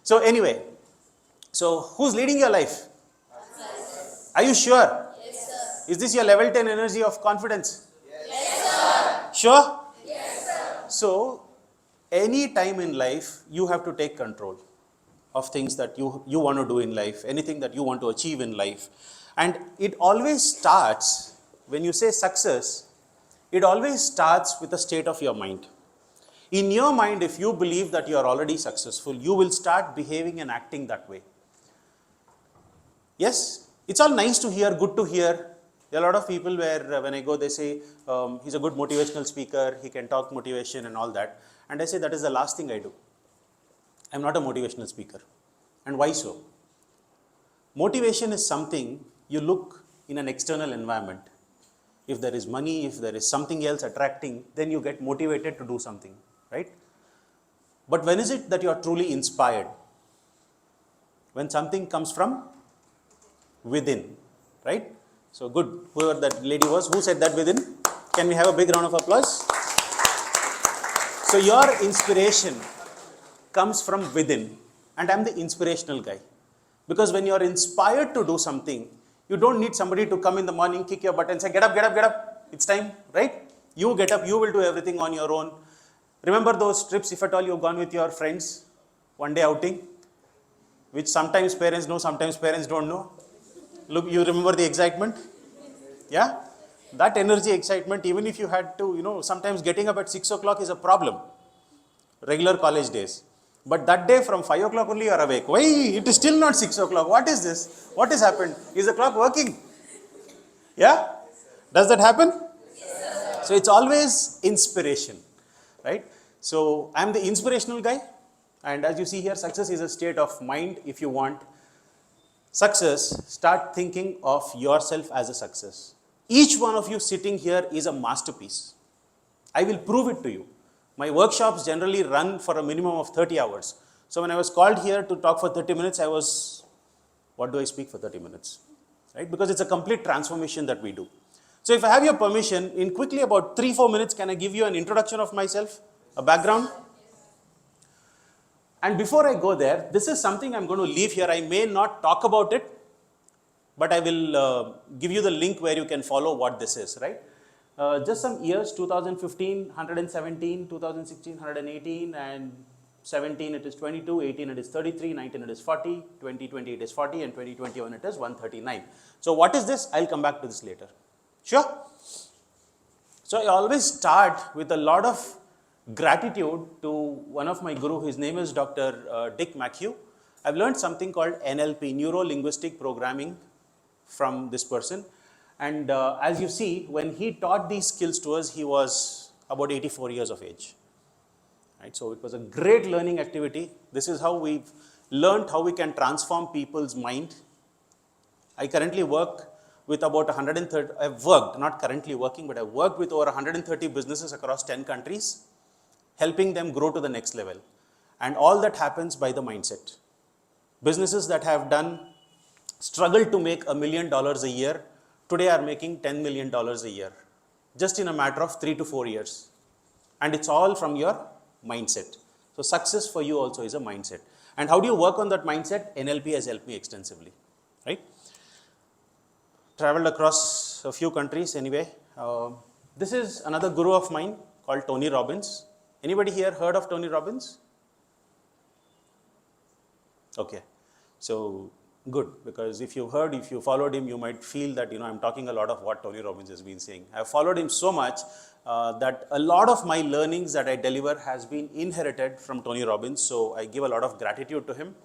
So anyway, so who's leading your life? Are you sure? Yes, sir. Is this your level 10 energy of confidence? Yes, sir. Sure? Yes, sir. So, any time in life, you have to take control of things that you want to do in life, anything that you want to achieve in life. And it always starts, when you say success, it always starts with a state of your mind. In your mind, if you believe that you are already successful, you will start behaving and acting that way. Yes, it's all nice to hear, good to hear. There are a lot of people where when I go, they say, he's a good motivational speaker, he can talk motivation and all that. And I say, that is the last thing I do. I'm not a motivational speaker. And why so? Motivation is something you look in an external environment. If there is money, if there is something else attracting, then you get motivated to do something, right? But when is it that you are truly inspired? When something comes from within, right? So good, whoever that lady was, who said that within? Can we have a big round of applause? So your inspiration comes from within, and I'm the inspirational guy. Because when you're inspired to do something, you don't need somebody to come in the morning, kick your butt and say, get up, get up, get up, it's time, right? You get up, you will do everything on your own. Remember those trips, if at all you've gone with your friends, one day outing, which sometimes parents know, sometimes parents don't know. Look, you remember the excitement? Yeah? That energy, excitement, even if you had to, sometimes getting up at 6 o'clock is a problem. Regular college days. But that day from 5 o'clock only you are awake. Why? It is still not 6 o'clock. What is this? What has happened? Is the clock working? Yeah? Does that happen? Yes, so it's always inspiration. Right? So I'm the inspirational guy. And as you see here, success is a state of mind if you want. Success, start thinking of yourself as a success. Each one of you sitting here is a masterpiece. I will prove it to you. My workshops generally run for a minimum of 30 hours. So when I was called here to talk for 30 minutes, I was, what do I speak for 30 minutes? Right? Because it's a complete transformation that we do. So if I have your permission, in quickly about 3-4 minutes, can I give you an introduction of myself, a background? And before I go there, this is something I'm going to leave here. I may not talk about it, but I will give you the link where you can follow what this is, right? Just some years, 2015, 117, 2016, 118, and 17 it is 22, 18 it is 33, 19 it is 40, 2020 it is 40, and 2021 it is 139. So what is this? I'll come back to this later. Sure? So I always start with a lot of gratitude to one of my guru. His name is Dr. Dick McHugh. I've learned something called NLP, Neuro-Linguistic Programming, from this person. And as you see, when he taught these skills to us, he was about 84 years of age. Right? So it was a great learning activity. This is how we've learned how we can transform people's mind. I currently work with about 130, I've worked, not currently working, but I've worked with over 130 businesses across 10 countries, helping them grow to the next level. And all that happens by the mindset. Businesses that have struggled to make $1 million a year, today are making $10 million a year, just in a matter of 3 to 4 years. And it's all from your mindset. So success for you also is a mindset. And how do you work on that mindset? NLP has helped me extensively, right? Traveled across a few countries anyway. This is another guru of mine called Tony Robbins. Anybody here heard of Tony Robbins? Okay. So good, because if you followed him, you might feel that, I'm talking a lot of what Tony Robbins has been saying. I've followed him so much that a lot of my learnings that I deliver has been inherited from Tony Robbins. So I give a lot of gratitude to him.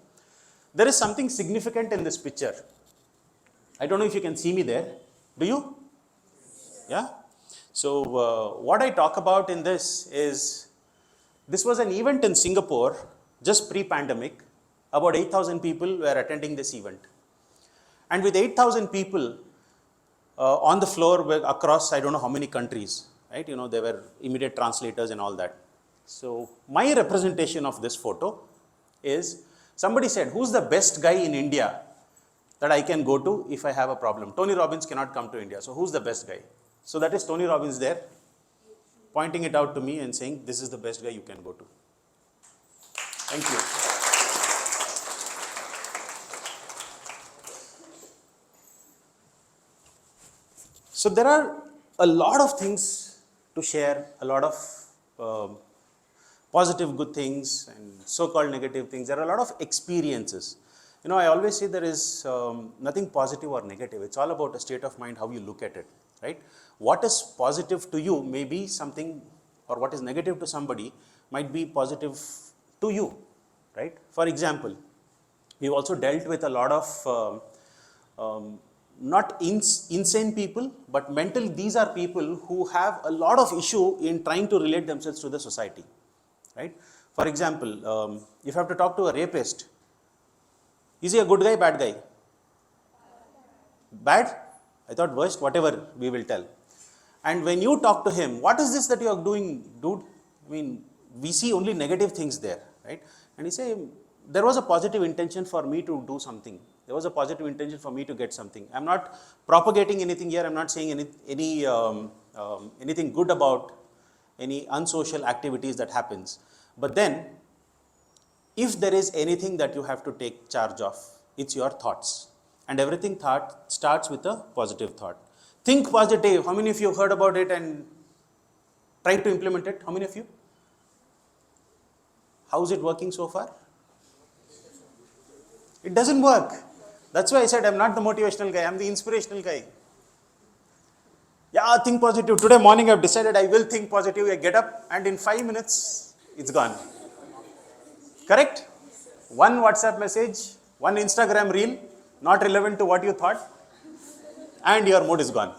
There is something significant in this picture. I don't know if you can see me there. Do you? Yeah? So what I talk about in this was an event in Singapore, just pre-pandemic. About 8,000 people were attending this event. And with 8,000 people on the floor across, I don't know how many countries, right? There were immediate translators and all that. So my representation of this photo is, somebody said, who's the best guy in India that I can go to if I have a problem? Tony Robbins cannot come to India. So who's the best guy? So that is Tony Robbins there, pointing it out to me and saying, this is the best guy you can go to. Thank you. So there are a lot of things to share, a lot of positive good things and so-called negative things. There are a lot of experiences. You know, I always say there is nothing positive or negative. It's all about a state of mind, how you look at it, right? What is positive to you may be something, or what is negative to somebody might be positive to you, right? For example, we've also dealt with a lot of not insane people, but mental. These are people who have a lot of issue in trying to relate themselves to the society, right? For example, if I have to talk to a rapist, is he a good guy, bad guy? Bad? I thought worst, whatever we will tell. And when you talk to him, what is this that you are doing, dude? I mean, we see only negative things there, right? And he say, there was a positive intention for me to do something. There was a positive intention for me to get something. I'm not propagating anything here. I'm not saying anything good about any unsocial activities that happens. But then, if there is anything that you have to take charge of, it's your thoughts. And everything thought starts with a positive thought. Think positive. How many of you have heard about it and tried to implement it? How many of you? How is it working so far? It doesn't work. That's why I said I'm not the motivational guy, I'm the inspirational guy. Yeah, think positive. Today morning I've decided I will think positive. I get up and in 5 minutes, it's gone. Correct? One WhatsApp message, one Instagram reel, not relevant to what you thought, and your mood is gone.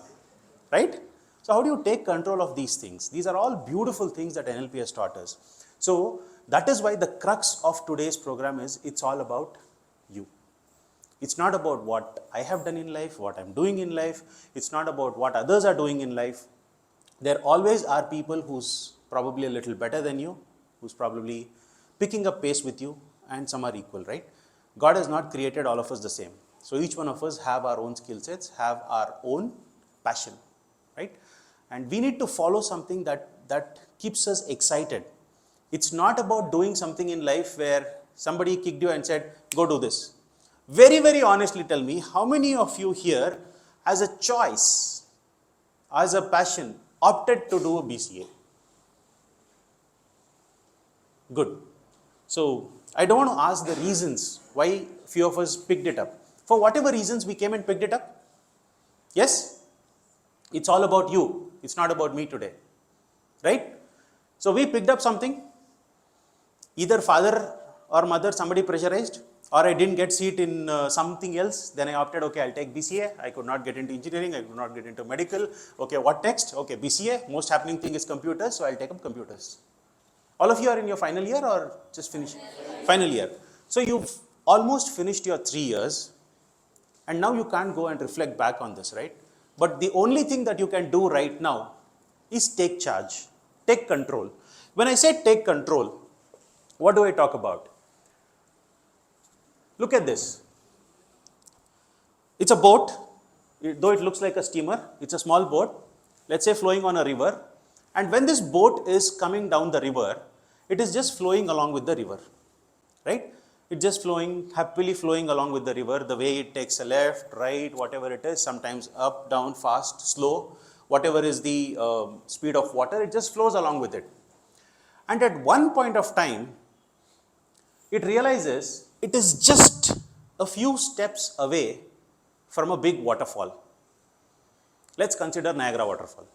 Right? So how do you take control of these things? These are all beautiful things that NLP has taught us. So that is why the crux of today's program is, it's all about you. It's not about what I have done in life, what I'm doing in life. It's not about what others are doing in life. There always are people who's probably a little better than you, who's probably picking up pace with you, and some are equal, right? God has not created all of us the same. So each one of us have our own skill sets, have our own passion, right? And we need to follow something that keeps us excited. It's not about doing something in life where somebody kicked you and said, go do this. Very, very honestly tell me, how many of you here, as a choice, as a passion, opted to do a BCA? Good. So I don't want to ask the reasons why few of us picked it up. For whatever reasons we came and picked it up. Yes? It's all about you. It's not about me today. Right? So we picked up something. Either father or mother, somebody pressurized, or I didn't get seat in something else. Then I opted, okay, I'll take BCA. I could not get into engineering. I could not get into medical. Okay, what next? Okay, BCA. Most happening thing is computers. So I'll take up computers. All of you are in your final year or just finished? Final year. So you've almost finished your 3 years. And now you can't go and reflect back on this, right? But the only thing that you can do right now is take charge. Take control. When I say take control, what do I talk about? Look at this. It's a boat, though it looks like a steamer. It's a small boat, let's say flowing on a river. And when this boat is coming down the river, it is just flowing along with the river, right? It's just flowing, happily flowing along with the river, the way it takes a left, right, whatever it is, sometimes up, down, fast, slow, whatever is the speed of water, it just flows along with it. And at one point of time, it realizes it is just a few steps away from a big waterfall. Let's consider Niagara waterfall.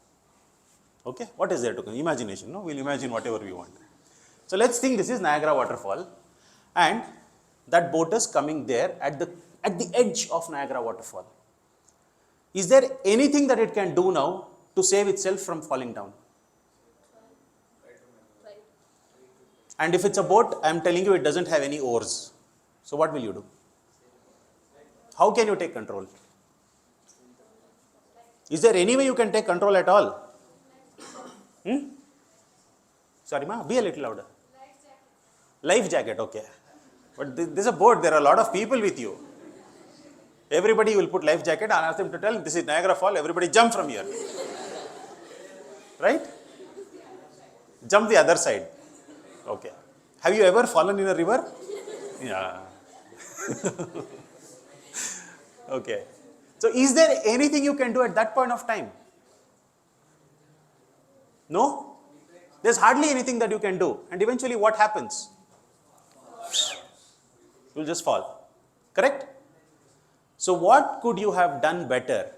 Okay, what is there to imagination? No, we'll imagine whatever we want. So let's think this is Niagara waterfall, and that boat is coming there at the edge of Niagara waterfall. Is there anything that it can do now to save itself from falling down? And if it's a boat, I'm telling you, it doesn't have any oars. So what will you do? How can you take control? Is there any way you can take control at all? Sorry, ma, be a little louder. Life jacket, okay. But this is a boat, there are a lot of people with you. Everybody will put life jacket and ask them to tell, this is Niagara Fall, everybody jump from here. Right? Jump the other side. Okay. Have you ever fallen in a river? Yeah. Okay. So is there anything you can do at that point of time? No? There's hardly anything that you can do. And eventually what happens? You'll just fall. Correct? So what could you have done better?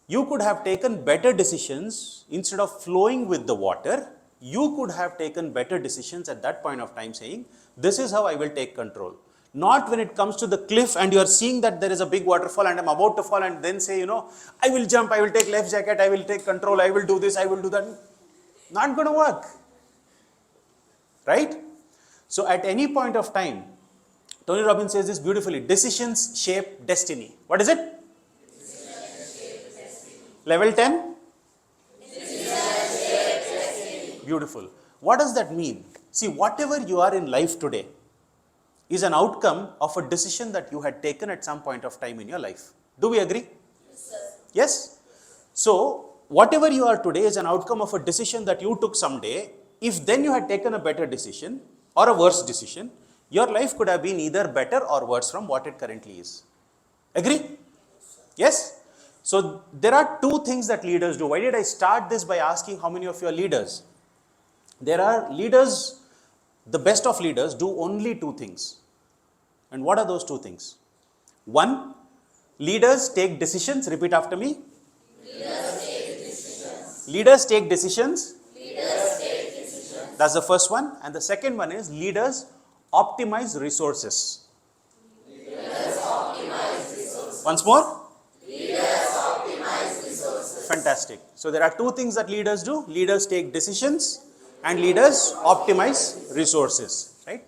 You could have taken better decisions instead of flowing with the water. You could have taken better decisions at that point of time saying, this is how I will take control. Not when it comes to the cliff and you are seeing that there is a big waterfall and I'm about to fall and then say, I will jump, I will take life jacket, I will take control, I will do this, I will do that. Not going to work. Right? So at any point of time, Tony Robbins says this beautifully, decisions shape destiny. What is it? Level 10? Beautiful. What does that mean? See, whatever you are in life today is an outcome of a decision that you had taken at some point of time in your life. Do we agree? Yes, sir. Yes? So, whatever you are today is an outcome of a decision that you took someday. If then you had taken a better decision or a worse decision, your life could have been either better or worse from what it currently is. Agree? Yes? So, there are two things that leaders do. Why did I start this by asking how many of you are leaders? There are leaders, the best of leaders do only two things. And what are those two things? One, leaders take decisions. Repeat after me. Leaders take decisions. Leaders take decisions. Leaders take decisions. That's the first one. And the second one is leaders optimize resources. Leaders optimize resources. Once more. Leaders optimize resources. Fantastic. So there are two things that leaders do. Leaders take decisions and leaders optimize resources. Right?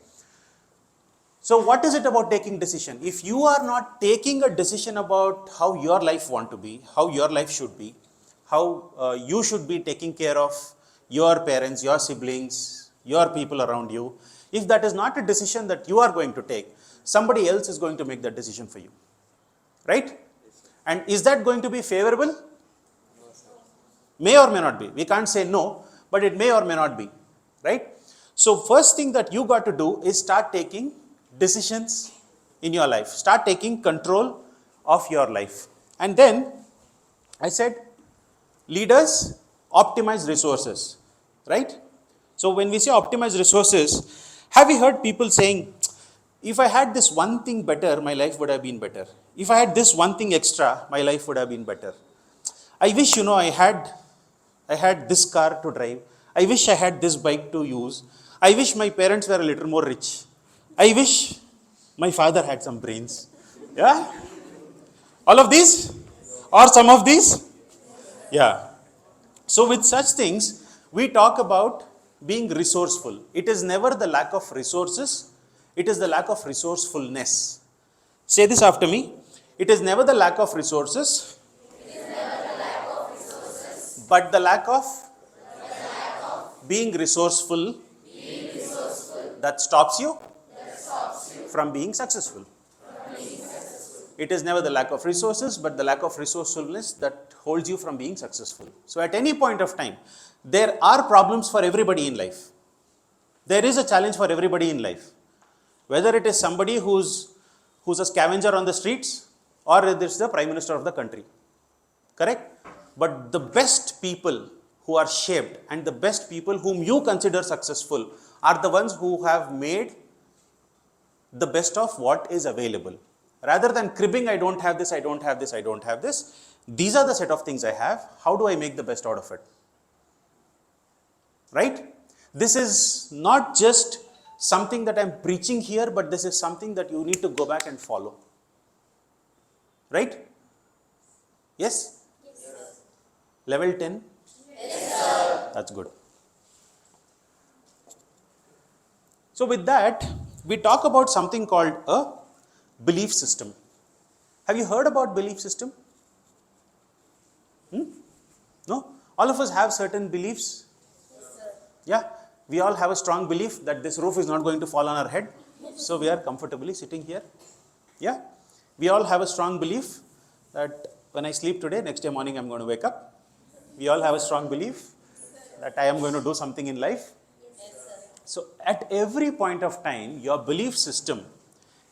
So what is it about taking decision? If you are not taking a decision about how your life want to be, how your life should be, how you should be taking care of your parents, your siblings, your people around you, if that is not a decision that you are going to take, somebody else is going to make that decision for you. Right? And is that going to be favorable? May or may not be. We can't say no, but it may or may not be. Right? So first thing that you got to do is start taking decisions in your life. Start taking control of your life. And then I said, leaders optimize resources. Right? So when we say optimize resources, have you heard people saying, if I had this one thing better, my life would have been better. If I had this one thing extra, my life would have been better. I wish, I had this car to drive. I wish I had this bike to use. I wish my parents were a little more rich. I wish my father had some brains. Yeah? All of these? Or some of these? Yeah. So with such things, we talk about being resourceful. It is never the lack of resources. It is the lack of resourcefulness. Say this after me. It is never the lack of resources. It is never the lack of resources. But the lack of being resourceful that stops you from being successful. It is never the lack of resources, but the lack of resourcefulness that holds you from being successful. So at any point of time, there are problems for everybody in life. There is a challenge for everybody in life. Whether it is somebody who's a scavenger on the streets or it is the Prime Minister of the country. Correct? But the best people who are shaped and the best people whom you consider successful are the ones who have made the best of what is available. Rather than cribbing, I don't have this, I don't have this, I don't have this. These are the set of things I have. How do I make the best out of it? Right? This is not just something that I'm preaching here, but this is something that you need to go back and follow. Right? Yes? Yes, sir. Level 10? Yes, sir. That's good. So with that, we talk about something called a belief system. Have you heard about belief system? No? All of us have certain beliefs. Yes, sir. Yeah? We all have a strong belief that this roof is not going to fall on our head. So we are comfortably sitting here. Yeah? We all have a strong belief that when I sleep today, next day morning I'm going to wake up. We all have a strong belief that I am going to do something in life. Yes, sir. So at every point of time, your belief system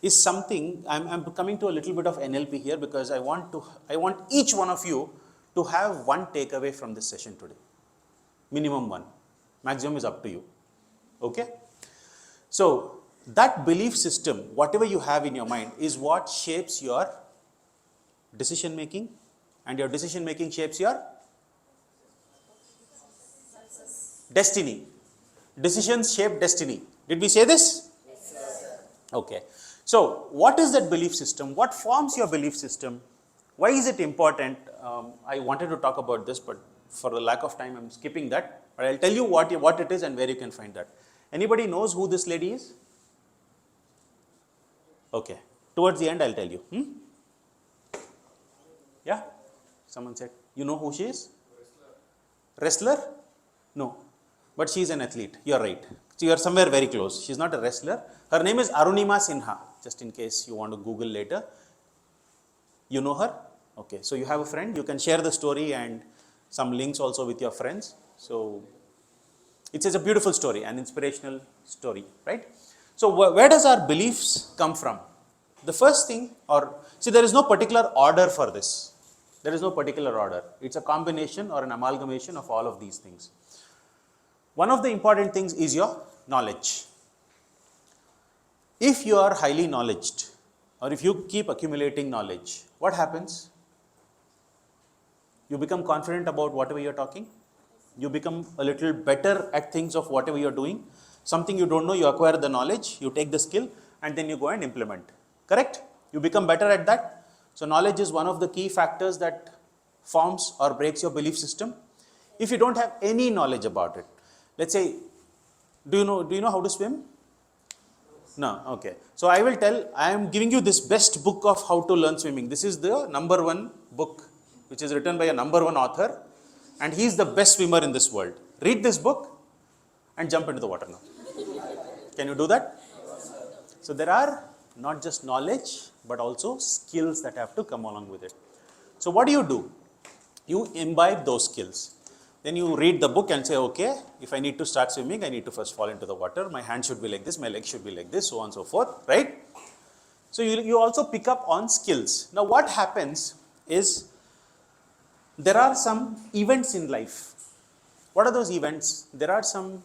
is something, I'm coming to a little bit of NLP here because I want each one of you to have one takeaway from this session today. Minimum one. Maximum is up to you. Okay? So, that belief system, whatever you have in your mind, is what shapes your decision making, and your decision making shapes your destiny. Decisions shape destiny. Did we say this? Yes, sir. Okay. So, what is that belief system? What forms your belief system? Why is it important? I wanted to talk about this, but for the lack of time, I'm skipping that. But I'll tell you what it is and where you can find that. Anybody knows who this lady is? Okay. Towards the end, I'll tell you. Yeah? Someone said, you know who she is? Wrestler? No. But she's an athlete. You're right. So you're somewhere very close. She's not a wrestler. Her name is Arunima Sinha. Just in case you want to Google later. You know her? Okay. So you have a friend. You can share the story and some links also with your friends. So it's a beautiful story, an inspirational story, right? So where does our beliefs come from? The first thing, there is no particular order for this. There is no particular order. It's a combination or an amalgamation of all of these things. One of the important things is your knowledge. If you are highly knowledged, or if you keep accumulating knowledge, what happens? You become confident about whatever you're talking. You become a little better at things of whatever you're doing. Something you don't know, you acquire the knowledge, you take the skill, and then you go and implement. Correct? You become better at that. So knowledge is one of the key factors that forms or breaks your belief system. If you don't have any knowledge about it, let's say, do you know how to swim? No, okay. So I am giving you this best book of how to learn swimming. This is the number one book, which is written by a number one author, and he is the best swimmer in this world. Read this book and jump into the water now. Can you do that? So there are not just knowledge, but also skills that have to come along with it. So what do? You imbibe those skills. Then you read the book and say, okay, if I need to start swimming, I need to first fall into the water. My hand should be like this, my leg should be like this, so on and so forth, right? So you also pick up on skills. Now what happens is, there are some events in life. What are those events? There are some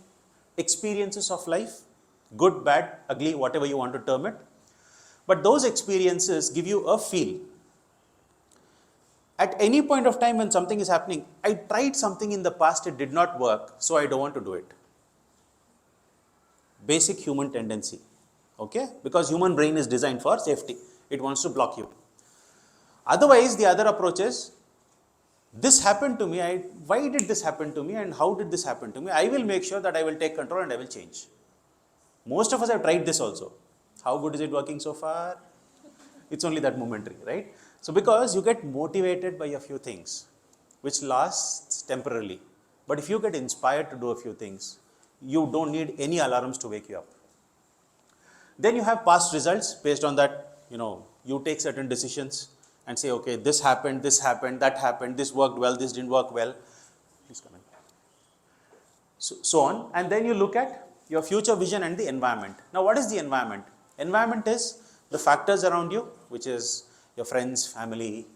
experiences of life, good, bad, ugly, whatever you want to term it. But those experiences give you a feel. At any point of time when something is happening, I tried something in the past, it did not work, so I don't want to do it. Basic human tendency. Okay? Because human brain is designed for safety. It wants to block you. Otherwise, the other approach is, this happened to me, why did this happen to me and how did this happen to me? I will make sure that I will take control and I will change. Most of us have tried this also. How good is it working so far? It's only that momentary, right? So because you get motivated by a few things, which lasts temporarily. But if you get inspired to do a few things, you don't need any alarms to wake you up. Then you have past results. Based on that, you take certain decisions and say, okay, this happened, that happened, this worked well, this didn't work well. Please come in. So on. And then you look at your future vision and the environment. Now, what is the environment? Environment is the factors around you, which is your friends, family,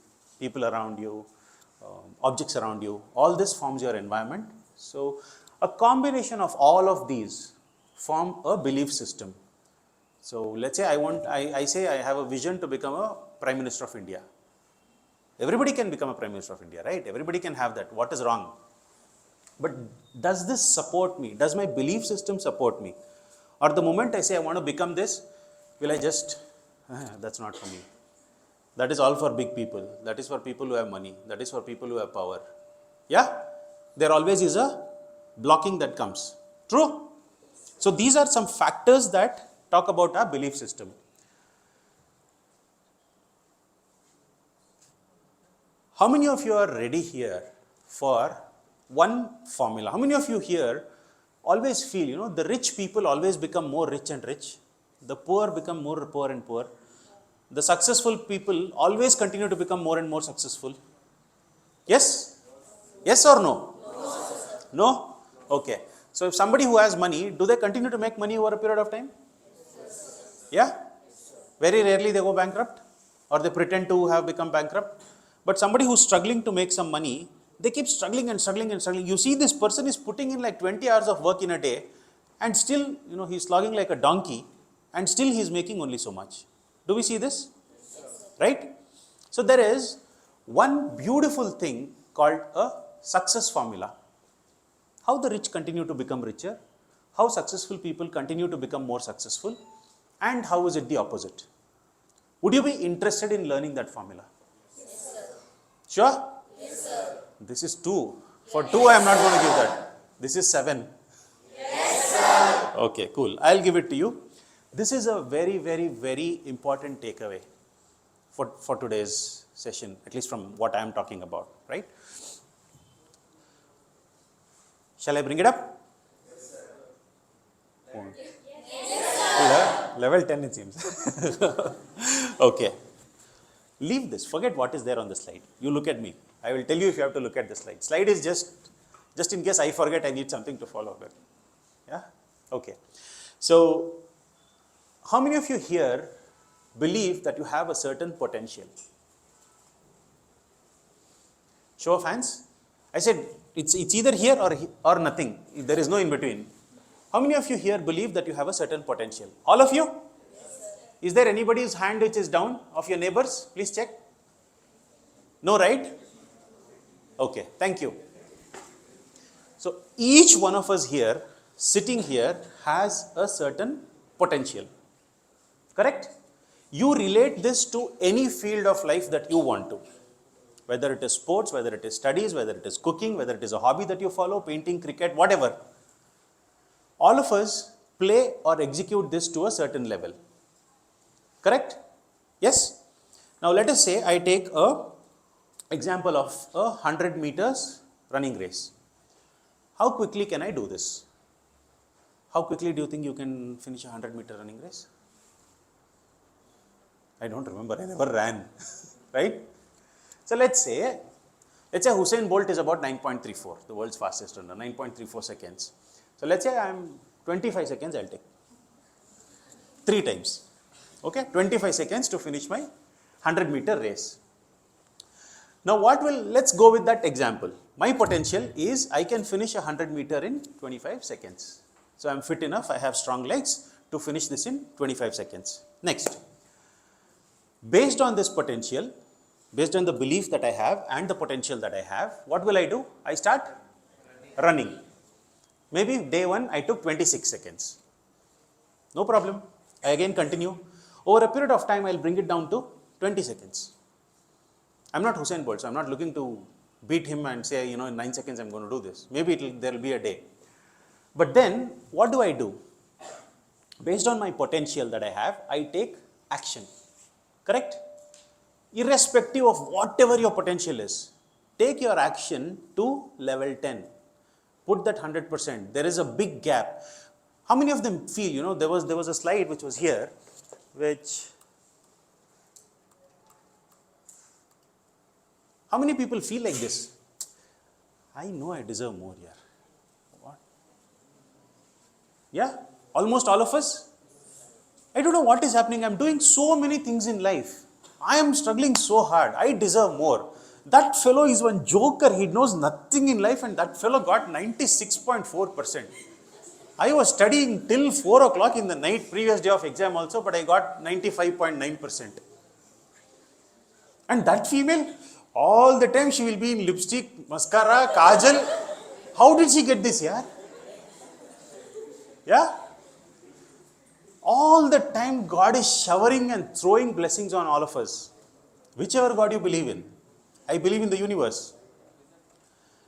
people around you, objects around you. All this forms your environment. So a combination of all of these form a belief system. So let's say I say I have a vision to become a Prime Minister of India. Everybody can become a Prime Minister of India, right? Everybody can have that. What is wrong? But does this support me? Does my belief system support me? Or the moment I say I want to become this, will I just, that's not for me. That is all for big people. That is for people who have money. That is for people who have power. Yeah? There always is a blocking that comes. True? So these are some factors that talk about our belief system. How many of you are ready here for one formula? How many of you here always feel, the rich people always become more rich and rich. The poor become more poor and poor. The successful people always continue to become more and more successful. Yes? Yes or no? No? Okay. So if somebody who has money, do they continue to make money over a period of time? Yeah? Very rarely they go bankrupt or they pretend to have become bankrupt. But somebody who's struggling to make some money, they keep struggling and struggling and struggling. You see this person is putting in like 20 hours of work in a day and still, he's slogging like a donkey and still he's making only so much. Do we see this? Right? So there is one beautiful thing called a success formula. How the rich continue to become richer, how successful people continue to become more successful, and how is it the opposite? Would you be interested in learning that formula? Yes, sir. Sure? Yes, sir. This is 2. For 2, I am not going to give that. This is 7. Yes, sir. Okay, cool. I'll give it to you. This is a very, very, very important takeaway for today's session, at least from what I am talking about, right? Shall I bring it up? Yes, sir. Level 10 it seems. Okay. Leave this. Forget what is there on the slide. You look at me. I will tell you if you have to look at the slide. Slide is just in case I forget, I need something to follow. But yeah? Okay. So, how many of you here believe that you have a certain potential? Show of hands. I said it's either here or nothing. There is no in between. How many of you here believe that you have a certain potential? All of you? Yes, Is there anybody's hand which is down of your neighbors? Please check. No, right? Okay, thank you. So each one of us here, sitting here, has a certain potential. Correct? You relate this to any field of life that you want to. Whether it is sports, whether it is studies, whether it is cooking, whether it is a hobby that you follow, painting, cricket, whatever. All of us play or execute this to a certain level. Correct? Yes? Now let us say I take a example of a 100 meters running race. How quickly can I do this? How quickly do you think you can finish a 100-meter running race? I don't remember, I never ran, right? So let's say Usain Bolt is about 9.34, the world's fastest runner, 9.34 seconds. So let's say I'm 25 seconds, I'll take 3 times. Okay, 25 seconds to finish my 100-meter race. Now let's go with that example. My potential is I can finish a 100-meter in 25 seconds. So I'm fit enough, I have strong legs to finish this in 25 seconds. Next, based on this potential, based on the belief that I have and the potential that I have, what will I do? I start running. Maybe day 1 I took 26 seconds. No problem. I again continue. Over a period of time, I'll bring it down to 20 seconds. I'm not Usain Bolt, so I'm not looking to beat him and say, in 9 seconds I'm going to do this. Maybe there will be a day. But then, what do? Based on my potential that I have, I take action. Correct? Irrespective of whatever your potential is, take your action to level 10. Put that 100%. There is a big gap. How many of them feel, there was a slide which was here, how many people feel like this? I know I deserve more here. What? Yeah? Almost all of us? I don't know what is happening. I'm doing so many things in life. I am struggling so hard. I deserve more. That fellow is one joker. He knows nothing in life and that fellow got 96.4%. I was studying till 4 o'clock in the night, previous day of exam also, but I got 95.9%. And that female, all the time she will be in lipstick, mascara, kajal. How did she get this, yeah? Yeah? All the time God is showering and throwing blessings on all of us. Whichever God you believe in. I believe in the universe.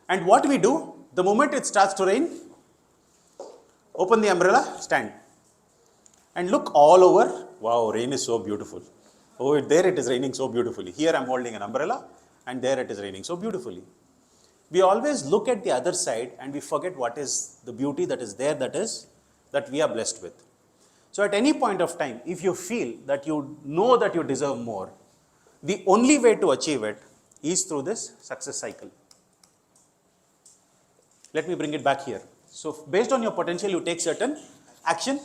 And what we do, the moment it starts to rain, open the umbrella, stand. And look all over. Wow, rain is so beautiful. Oh, there it is raining so beautifully. Here I am holding an umbrella and there it is raining so beautifully. We always look at the other side and we forget what is the beauty that is there, that we are blessed with. So at any point of time, if you feel that you know that you deserve more, the only way to achieve it is through this success cycle. Let me bring it back here. So based on your potential, you take certain action.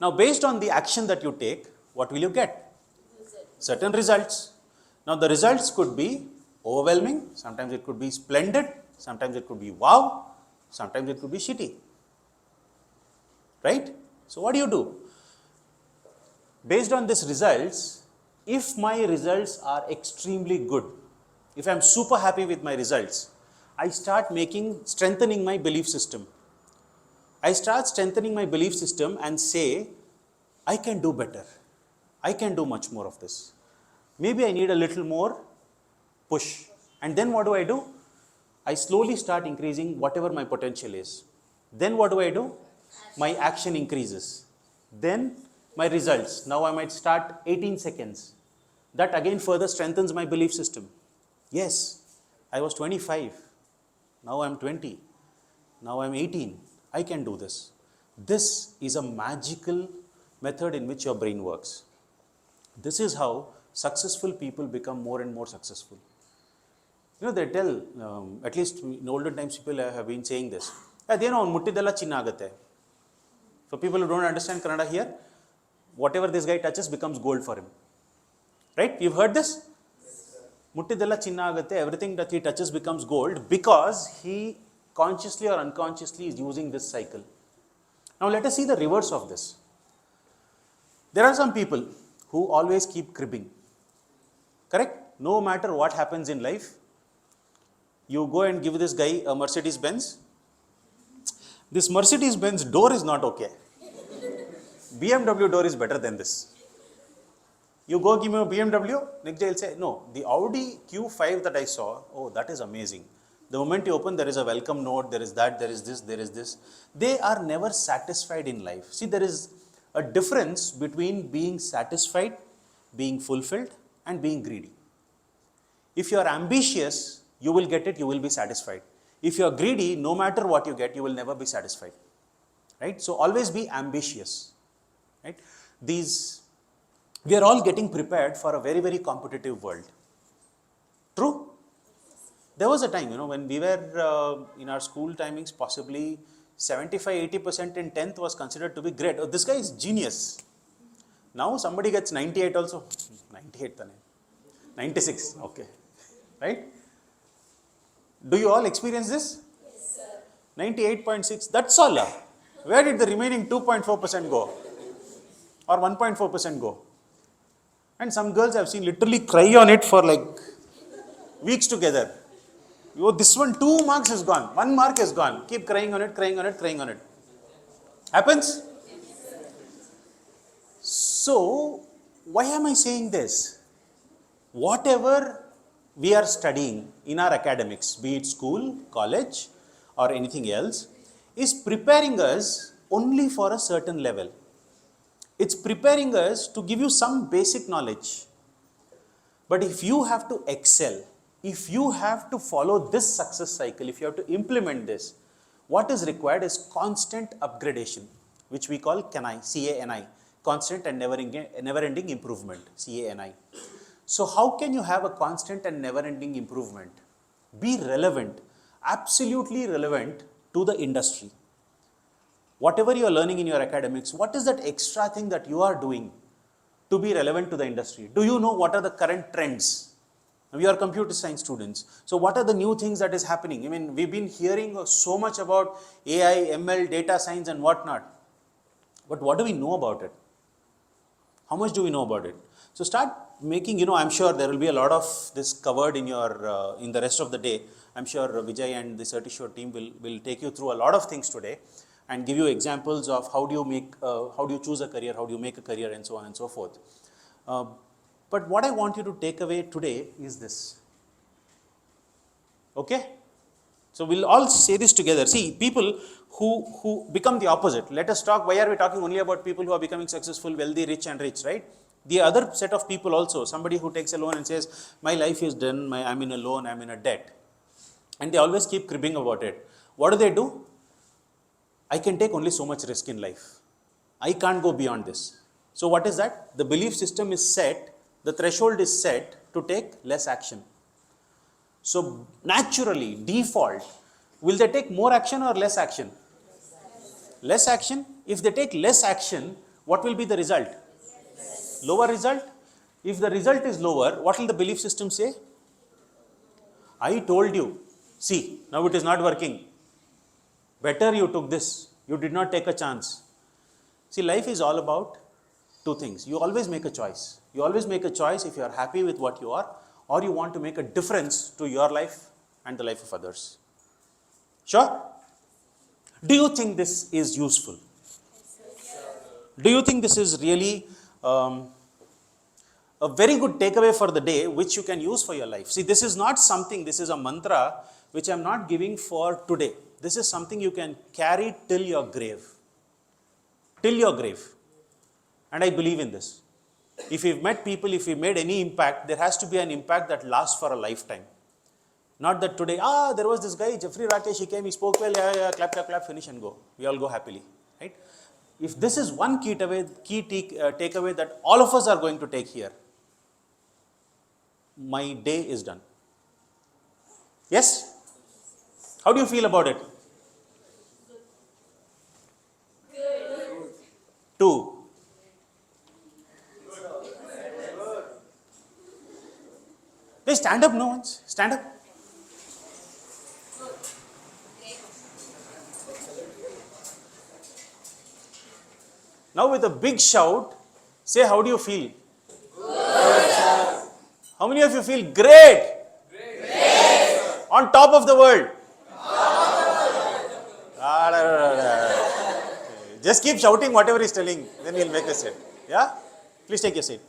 Now based on the action that you take, what will you get? Certain results. Now the results could be overwhelming, sometimes it could be splendid, sometimes it could be wow, sometimes it could be shitty. Right? So what do? Based on these results, if my results are extremely good, if I am super happy with my results, I start strengthening my belief system. I start strengthening my belief system and say, I can do better. I can do much more of this. Maybe I need a little more push. And then what do? I slowly start increasing whatever my potential is. Then what do? My action increases. Then my results. Now I might start 18 seconds. That again further strengthens my belief system. Yes, I was 25. Now I'm 20. Now I'm 18. I can do this. This is a magical method in which your brain works. This is how successful people become more and more successful. You know, they tell, at least in olden times people have been saying this. muttidella chinna agate. For people who don't understand Kannada here, whatever this guy touches becomes gold for him. Right? You've heard this? Muttidella chinna agate, everything that he touches becomes gold because he consciously or unconsciously is using this cycle. Now let us see the reverse of this. There are some people who always keep cribbing. Correct? No matter what happens in life, you go and give this guy a Mercedes Benz. This Mercedes Benz door is not okay. BMW door is better than this. You go give me a BMW, next day he'll say, no, the Audi Q5 that I saw, oh, that is amazing. The moment you open, there is a welcome note, there is that, there is this, there is this. They are never satisfied in life. See, there is a difference between being satisfied, being fulfilled, and being greedy. If you are ambitious, you will get it, you will be satisfied. If you are greedy, no matter what you get, you will never be satisfied. Right? So always be ambitious. Right? We are all getting prepared for a very, very competitive world. True? There was a time, when we were in our school timings, possibly 75-80% in 10th was considered to be great. Oh, this guy is genius. Now somebody gets 98 also. 98, 96, okay. Right? Do you all experience this? Yes, sir. 98.6, that's all. Where did the remaining 2.4% go? Or 1.4% go? And some girls I've seen literally cry on it for like weeks together. Oh, this one, 2 marks is gone. 1 mark is gone. Keep crying on it, crying on it, crying on it. Happens? So, why am I saying this? Whatever we are studying in our academics, be it school, college, or anything else, is preparing us only for a certain level. It's preparing us to give you some basic knowledge. But if you have to excel, if you have to follow this success cycle, if you have to implement this, what is required is constant upgradation, which we call CANI, C-A-N-I, constant and never-ending improvement, C-A-N-I. So how can you have a constant and never-ending improvement? Be relevant, absolutely relevant to the industry. Whatever you are learning in your academics, what is that extra thing that you are doing to be relevant to the industry? Do you know what are the current trends? We are computer science students. So what are the new things that is happening? I mean, we've been hearing so much about AI, ML, data science and whatnot. But what do we know about it? How much do we know about it? So start making, I'm sure there will be a lot of this covered in your in the rest of the day. I'm sure Vijay and the Certisured team will take you through a lot of things today and give you examples of how do you choose a career, how do you make a career, and so on and so forth. But what I want you to take away today is this. Okay? So we'll all say this together. See, people who become the opposite. Let us talk, why are we talking only about people who are becoming successful, wealthy, rich and rich, right? The other set of people also, somebody who takes a loan and says, my life is done, I'm in a loan, I'm in a debt. And they always keep cribbing about it. What do? I can take only so much risk in life. I can't go beyond this. So what is that? The belief system is set, the threshold is set to take less action. So naturally, default, will they take more action or less action? Less action. If they take less action, what will be the result? Lower result? If the result is lower, what will the belief system say? I told you. See, now it is not working. Better you took this. You did not take a chance. See, life is all about two things. You always make a choice. You always make a choice if you are happy with what you are, or you want to make a difference to your life and the life of others. Sure? Do you think this is useful? Do you think this is really a very good takeaway for the day which you can use for your life? See, this is not something, this is a mantra which I am not giving for today. This is something you can carry till your grave. Till your grave. And I believe in this. If you've met people, if you've made any impact, there has to be an impact that lasts for a lifetime. Not that today, there was this guy, Jeffrey Rakesh, he came, he spoke well, yeah, clap, clap, clap, finish and go. We all go happily, right? If this is one key takeaway that all of us are going to take here, my day is done. Yes? How do you feel about it? Good. 2. They stand up, no one's. Stand up. Now with a big shout, say how do you feel? Good. How many of you feel great? Great. On top of the world. Just keep shouting whatever he's telling, then we'll make a set. Yeah? Please take your seat.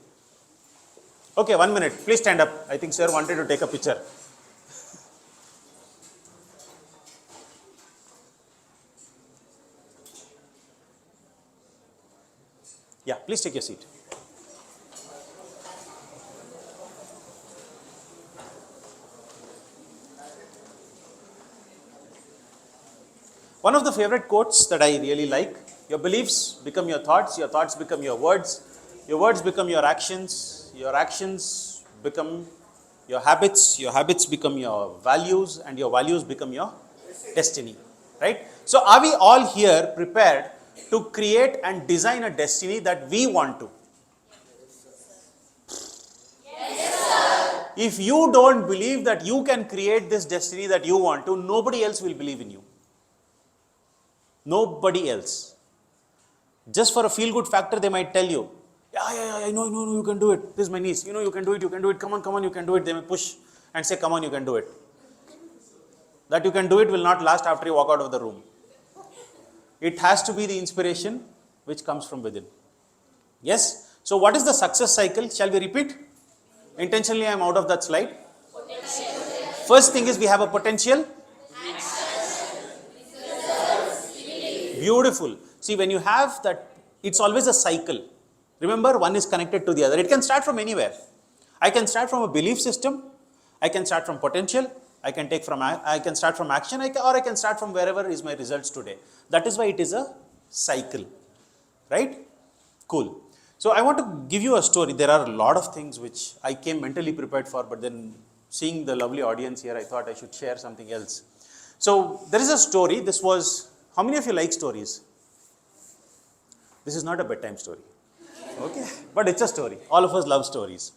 Okay, 1 minute. Please stand up. I think sir wanted to take a picture. Yeah, please take your seat. One of the favorite quotes that I really like, your beliefs become your thoughts become your words become your actions become your habits become your values, and your values become your destiny. Right? So are we all here prepared to create and design a destiny that we want to? Yes, sir. If you don't believe that you can create this destiny that you want to, nobody else will believe in you. Nobody else. Just for a feel-good factor, they might tell you, yeah, I know, you can do it. This is my niece. You can do it. Come on, you can do it. They may push and say, come on, you can do it. That you can do it will not last after you walk out of the room. It has to be the inspiration which comes from within. Yes? So what is the success cycle? Shall we repeat? Intentionally, I am out of that slide. Potential. First thing is we have a potential. Beautiful. See, when you have that, it's always a cycle. Remember, one is connected to the other. It can start from anywhere. I can start from a belief system. I can start from potential. I can start from action, or I can start from wherever is my results today. That is why it is a cycle. Right? Cool. So I want to give you a story. There are a lot of things which I came mentally prepared for, but then seeing the lovely audience here, I thought I should share something else. So there is a story. This was, how many of you like stories? This is not a bedtime story. Okay, but it's a story. All of us love stories.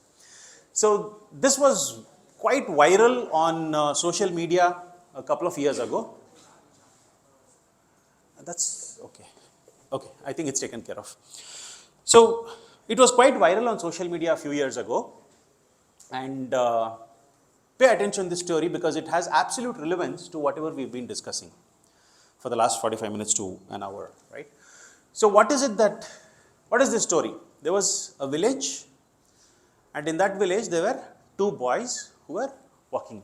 So this was quite viral on social media a couple of years ago. That's okay. Okay, I think it's taken care of. So it was quite viral on social media a few years ago. And pay attention to this story because it has absolute relevance to whatever we've been discussing for the last 45 minutes to an hour, right? So what is this story? There was a village, and in that village there were two boys who were walking.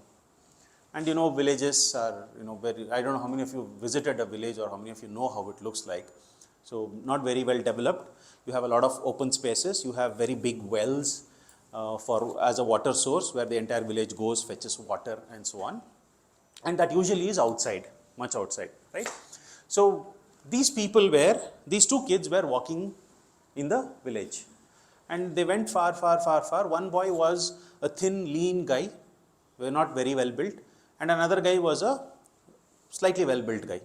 And villages are, very, I don't know how many of you visited a village or how many of you know how it looks like. So not very well developed. You have a lot of open spaces. You have very big wells as a water source where the entire village goes, fetches water and so on. And that usually is outside, much outside, right? So these two kids were walking in the village, and they went far. One boy was a thin, lean guy, not very well built, and another guy was a slightly well built guy,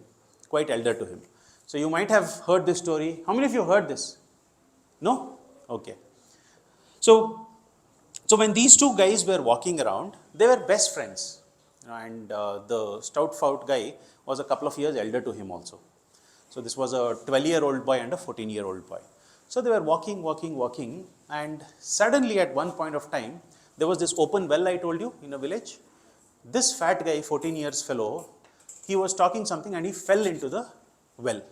quite elder to him. So you might have heard this story. How many of you heard this? No? Okay. So, so when these two guys were walking around, they were best friends. And the stout fout guy was a couple of years elder to him also. So this was a 12-year-old boy and a 14-year-old boy. So they were walking, and suddenly at one point of time, there was this open well I told you in a village. This fat guy, 14 years fellow, he was talking something and he fell into the well.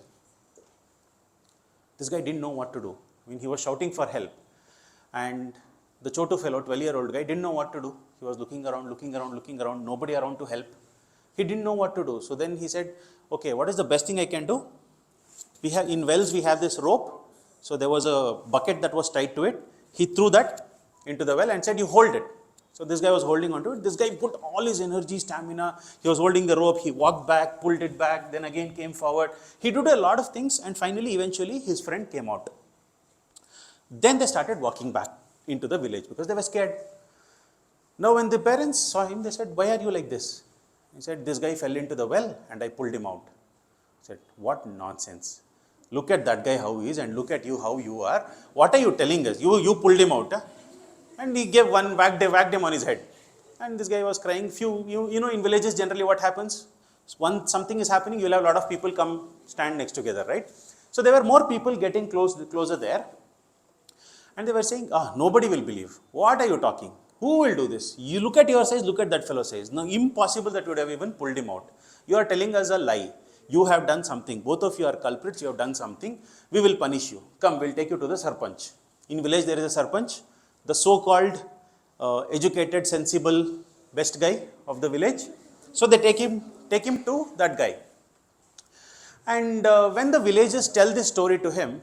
This guy didn't know what to do. I mean, he was shouting for help. And the chotu fellow, 12-year-old guy, didn't know what to do. He was looking around, nobody around to help. He didn't know what to do. So then he said, okay, what is the best thing I can do? We have, in wells, we have this rope. So there was a bucket that was tied to it. He threw that into the well and said, you hold it. So this guy was holding onto it. This guy put all his energy, stamina. He was holding the rope. He walked back, pulled it back, then again came forward. He did a lot of things, and finally, eventually, his friend came out. Then they started walking back into the village because they were scared. Now when the parents saw him, they said, why are you like this? He said, this guy fell into the well and I pulled him out. He said, what nonsense. Look at that guy how he is and look at you how you are. What are you telling us? You pulled him out. Huh? And he gave one, whacked him on his head. And this guy was crying. You know, in villages generally what happens? Once something is happening, you'll have a lot of people come stand next together, right? So there were more people getting closer there. And they were saying, nobody will believe. What are you talking? Who will do this? You look at your size, look at that fellow's size. No, impossible that you would have even pulled him out. You are telling us a lie. You have done something. Both of you are culprits. You have done something. We will punish you. Come, we'll take you to the sarpanch. In village, there is a sarpanch, the so-called educated, sensible, best guy of the village. So they take him to that guy. And when the villagers tell this story to him,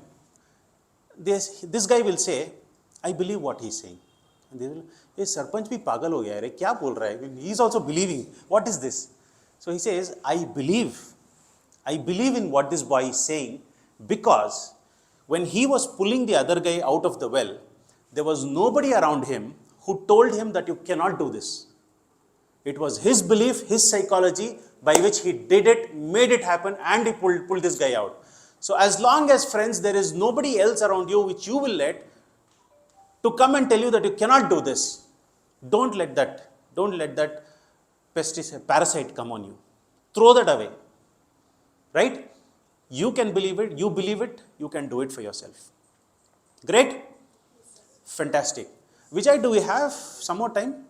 this guy will say, I believe what he's saying. And they will, hey, Sarpanch bhi pagal ho gaya hai, kya bol raha hai? He is also believing. What is this? So he says, I believe in what this boy is saying, because when he was pulling the other guy out of the well, there was nobody around him who told him that you cannot do this. It was his belief, his psychology, by which he did it, made it happen, and he pulled this guy out. So as long as, friends, there is nobody else around you which you will let to come and tell you that you cannot do this, don't let that parasite come on you. Throw that away. Right? You can believe it, you can do it for yourself. Great? Fantastic. Vijay, do we have some more time?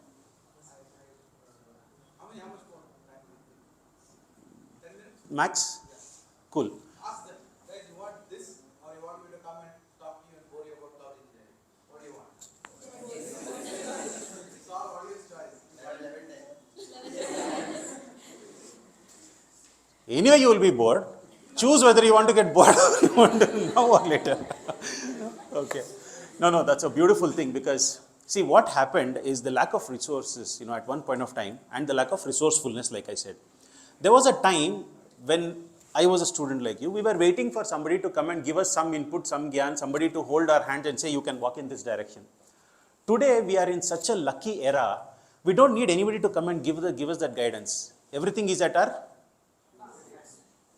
Max? Cool. Ask them, guys, you want this or you want me to come and talk to you and bore you about cloud engineering? What do you want? It's all audience choice. Anyway, you will be bored. Choose whether you want to get bored or you want to now or later. Okay. No, that's a beautiful thing, because see, what happened is the lack of resources, at one point of time, and the lack of resourcefulness, like I said. There was a time when I was a student like you, we were waiting for somebody to come and give us some input, some gyan, somebody to hold our hand and say, you can walk in this direction. Today, we are in such a lucky era, we don't need anybody to come and give us that guidance. Everything is at our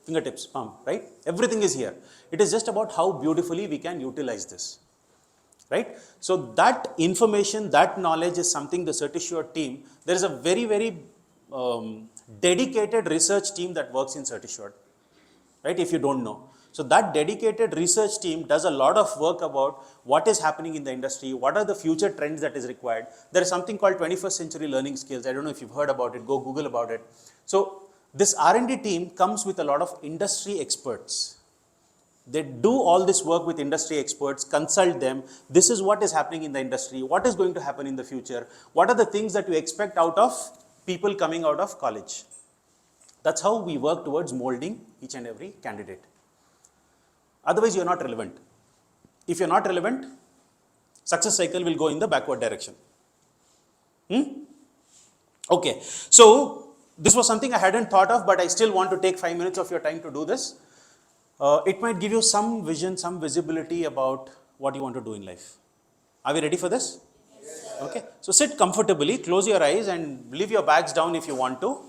fingertips, palm, right? Everything is here. It is just about how beautifully we can utilize this, right? So that information, that knowledge is something the Certisured team, there is a very, very dedicated research team that works in Certisured, right? If you don't know. So that dedicated research team does a lot of work about what is happening in the industry, what are the future trends that is required. There is something called 21st century learning skills. I don't know if you've heard about it, go Google about it. So this R&D team comes with a lot of industry experts. They do all this work with industry experts, consult them. This is what is happening in the industry. What is going to happen in the future? What are the things that you expect out of people coming out of college? That's how we work towards molding each and every candidate. Otherwise, you're not relevant. If you're not relevant, success cycle will go in the backward direction. Okay, so this was something I hadn't thought of, but I still want to take 5 minutes of your time to do this. It might give you some vision, some visibility about what you want to do in life. Are we ready for this? Yes, okay, so sit comfortably, close your eyes and leave your bags down if you want to.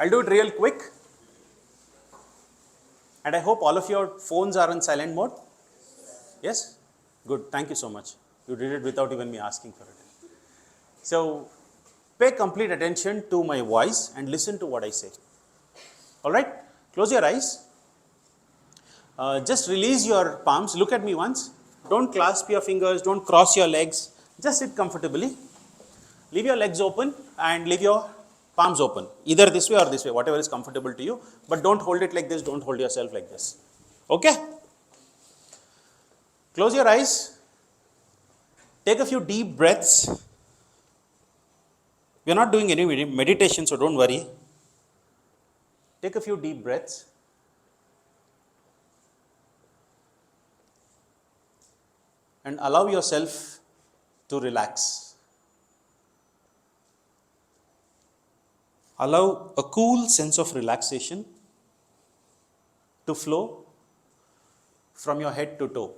I'll do it real quick. And I hope all of your phones are in silent mode. Yes? Good. Thank you so much. You did it without even me asking for it. So, pay complete attention to my voice and listen to what I say. Alright? Close your eyes. Just release your palms. Look at me once. Don't clasp your fingers. Don't cross your legs. Just sit comfortably. Leave your legs open and leave your palms open. Either this way or this way, whatever is comfortable to you. But don't hold it like this. Don't hold yourself like this. Okay? Close your eyes. Take a few deep breaths. We are not doing any meditation, so don't worry. Take a few deep breaths. And allow yourself to relax. Allow a cool sense of relaxation to flow from your head to toe.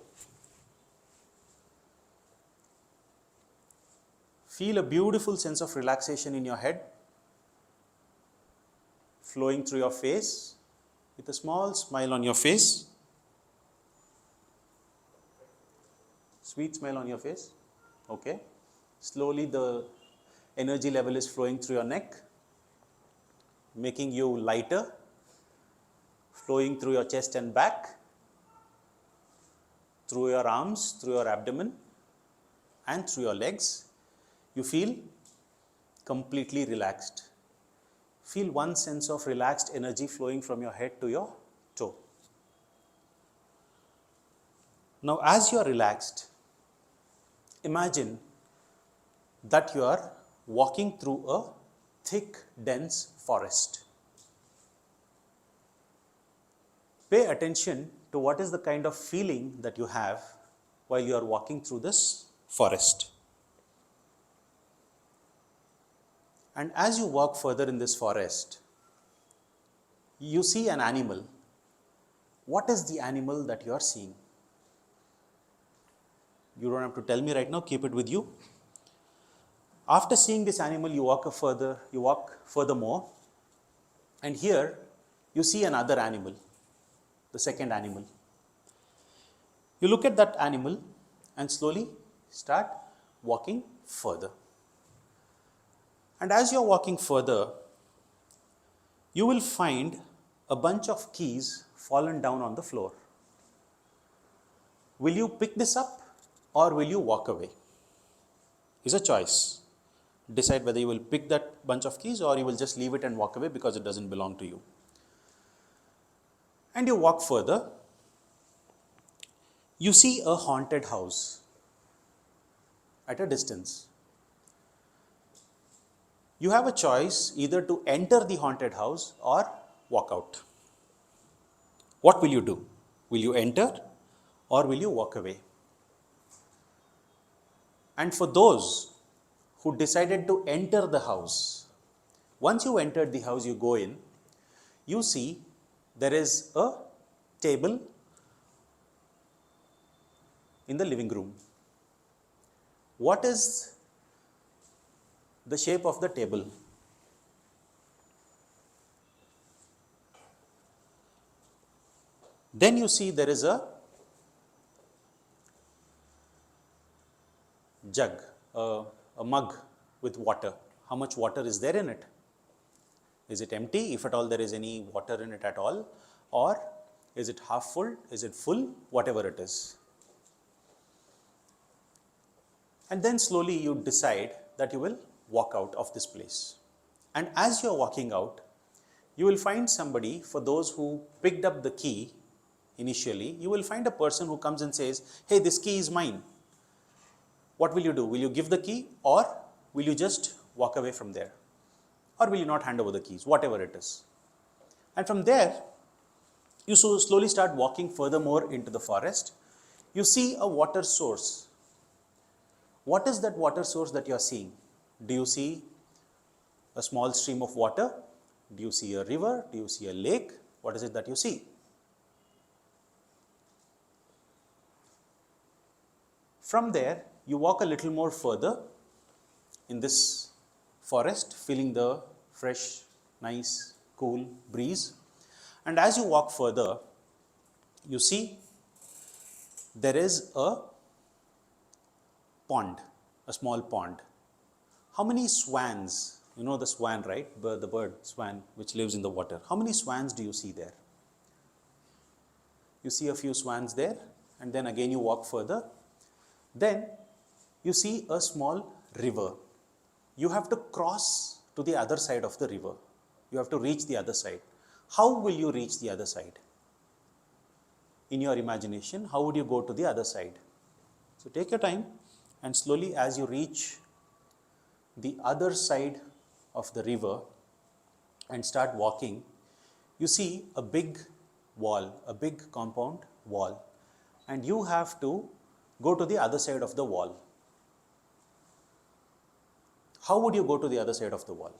Feel a beautiful sense of relaxation in your head, flowing through your face with a small smile on your face. Sweet smile on your face. Okay. Slowly the energy level is flowing through your neck, making you lighter, flowing through your chest and back, through your arms, through your abdomen, and through your legs. You feel completely relaxed. Feel one sense of relaxed energy flowing from your head to your toe. Now, as you are relaxed, imagine that you are walking through a thick, dense forest. Pay attention to what is the kind of feeling that you have while you are walking through this forest. And as you walk further in this forest, you see an animal. What is the animal that you are seeing? You don't have to tell me right now, keep it with you. After seeing this animal, you walk furthermore, and here you see another animal, the second animal. You look at that animal and slowly start walking further. And as you're walking further, you will find a bunch of keys fallen down on the floor. Will you pick this up or will you walk away? It's a choice. Decide whether you will pick that bunch of keys or you will just leave it and walk away because it doesn't belong to you. And you walk further. You see a haunted house at a distance. You have a choice either to enter the haunted house or walk out. What will you do? Will you enter or will you walk away? And for those who decided to enter the house, once you entered the house, you go in, you see there is a table in the living room. What is the shape of the table? Then you see there is a jug, a mug with water. How much water is there in it? Is it empty, if at all there is any water in it at all? Or is it half full? Is it full? Whatever it is. And then slowly you decide that you will walk out of this place. And as you are walking out, you will find somebody, for those who picked up the key initially, you will find a person who comes and says, hey, this key is mine. What will you do? Will you give the key or will you just walk away from there? Or will you not hand over the keys? Whatever it is. And from there, you slowly start walking furthermore into the forest. You see a water source. What is that water source that you are seeing? Do you see a small stream of water? Do you see a river? Do you see a lake? What is it that you see? From there, you walk a little more further in this forest, feeling the fresh, nice cool breeze. And as you walk further, you see there is a pond, a small pond. How many swans, you know the swan, right? The bird swan which lives in the water. How many swans do you see there? You see a few swans there, and then again you walk further. Then you see a small river. You have to cross to the other side of the river. You have to reach the other side. How will you reach the other side? In your imagination, how would you go to the other side? So take your time, and slowly as you reach the other side of the river and start walking, you see a big wall, a big compound wall, and you have to go to the other side of the wall. How would you go to the other side of the wall?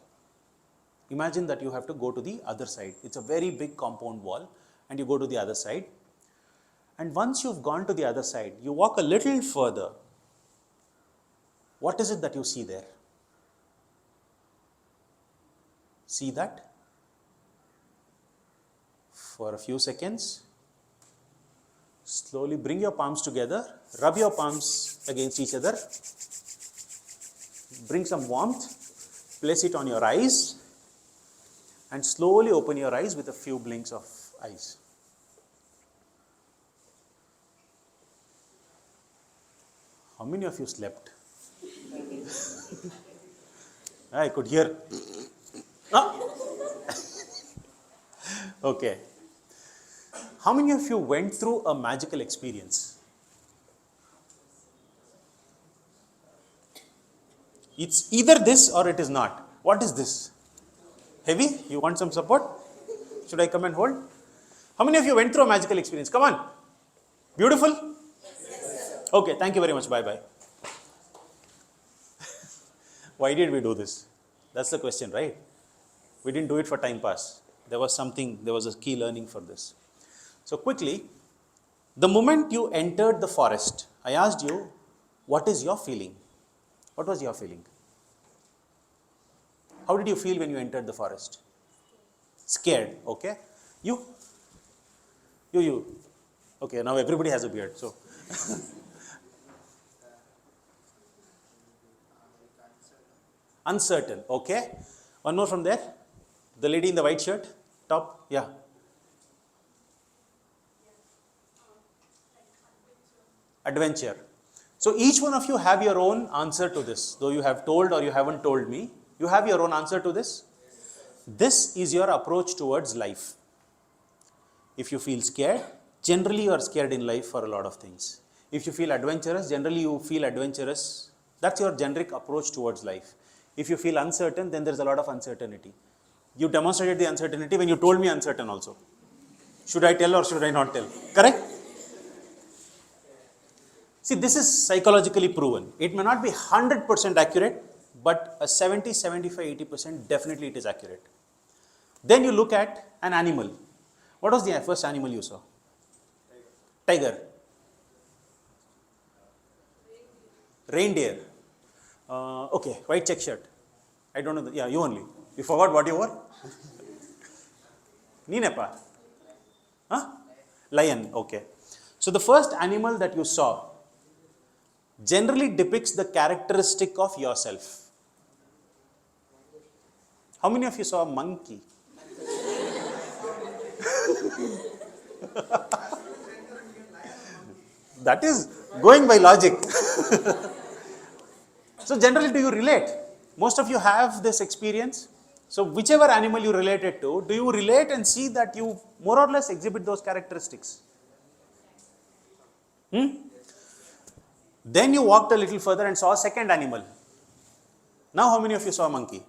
Imagine that you have to go to the other side. It's a very big compound wall, and you go to the other side. And once you've gone to the other side, you walk a little further. What is it that you see there? See that? For a few seconds, slowly bring your palms together, rub your palms against each other, bring some warmth, place it on your eyes, and slowly open your eyes with a few blinks of eyes. How many of you slept? I could hear. Ah. Okay. How many of you went through a magical experience? It's either this or it is not. What is this? Heavy? You want some support? Should I come and hold? How many of you went through a magical experience? Come on. Beautiful? Okay, thank you very much. Bye-bye. Why did we do this? That's the question, right? We didn't do it for time pass. There was a key learning for this. So quickly, the moment you entered the forest, I asked you, what is your feeling? What was your feeling? How did you feel when you entered the forest? Scared, okay? You? Okay, now everybody has a beard, so. Uncertain, okay? One more from there. The lady in the white shirt, top, yeah. Adventure. So each one of you have your own answer to this. Though you have told or you haven't told me, you have your own answer to this. This is your approach towards life. If you feel scared, generally you are scared in life for a lot of things. If you feel adventurous, generally you feel adventurous. That's your generic approach towards life. If you feel uncertain, then there's a lot of uncertainty. You demonstrated the uncertainty when you told me uncertain also. Should I tell or should I not tell? Correct? See, this is psychologically proven. It may not be 100% accurate, but a 70, 75, 80% definitely it is accurate. Then you look at an animal. What was the first animal you saw? Tiger. Reindeer. Okay, white check shirt. I don't know. Yeah, you only. You forgot what you wore? Nijalingappa. Huh? Lion. Okay. So the first animal that you saw generally depicts the characteristic of yourself. How many of you saw a monkey? That is going by logic. So generally, do you relate? Most of you have this experience. So whichever animal you related to, do you relate and see that you more or less exhibit those characteristics? Then you walked a little further and saw a second animal. Now how many of you saw a monkey?